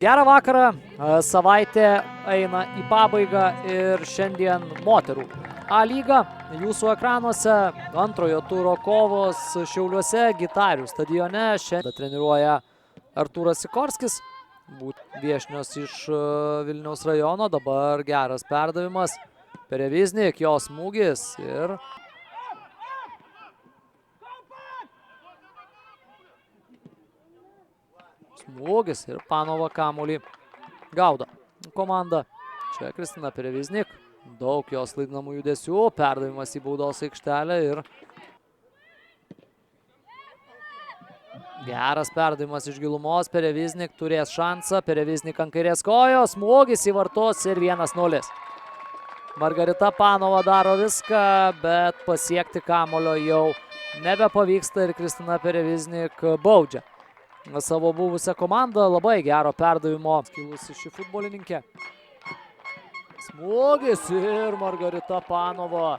Gerą vakarą, savaitė eina į pabaigą ir šiandien moterų A lyga jūsų ekranuose, antrojo turo kovos Šiauliuose, Gitarių stadione. Šiandien treniruoja Artūras Sikorskis, viešnios iš Vilniaus rajono. Dabar geras perdavimas, Pereviznik, jo smūgis ir smūgis ir Panova kamuolį gaudo. Komanda čia Kristina Pereviznik, daug jos klaidinamų judesių, perdavimas į baudos aikštelę ir geras perdavimas iš gilumos. Pereviznik turės šansą, Pereviznik ant kairės kojos, smūgis į vartus ir 1-0. Margarita Panova daro viską, bet pasiekti kamuolio jau nebepavyksta ir Kristina Pereviznik baudžia savo buvusią komandą. Labai gero perdavimo kilusi ši futbolininkė. Smūgis ir Margarita Panova.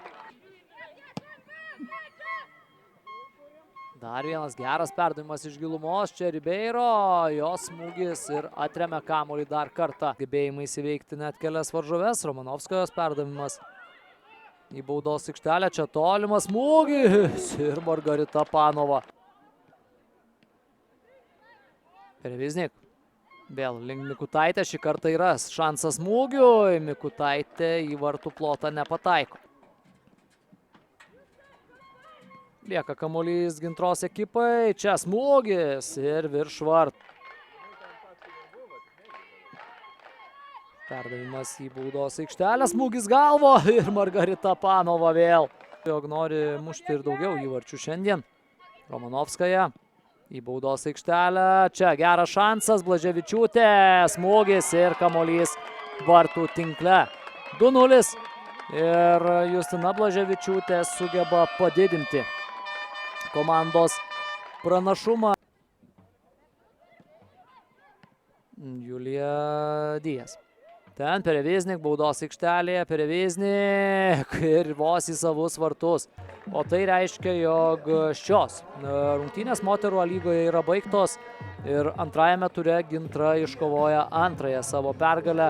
Dar vienas geras perdavimas iš gilumos. Čia Ribeiro, jos smūgis ir atremia kamuolį dar kartą. Gebėjimais įveikti net kelias varžoves. Romanovskojos perdavimas į baudos aikštelę. Čia tolimas smūgis ir Margarita Panova. Pereviznik. Vėl link Mikutaitė, šį kartą yra šansas smūgiui. Mikutaitė į vartų plotą nepataiko. Lieka kamuolys Gintros ekipai, čia smūgis ir virš vartų. Perdavimas į baudos aikštelę, smūgis galvo ir Margarita Panova vėl. Jog nori mušti ir daugiau įvarčių šiandien. Romanovskaja. Į baudos aikštelę, čia geras šansas, Blaževičiūtė, smūgis ir kamuolys vartų tinkle. 2-0 ir Justina Blaževičiūtė sugeba padidinti komandos pranašumą. Julija Dijas. Ten Pereviznik, baudos aikštelėje, Pereviznik ir vos į savus vartus. O tai reiškia, jog šios rungtynės moterų A lygoje yra baigtos ir antrajame ture Gintra iškovoja antrąją savo pergalę.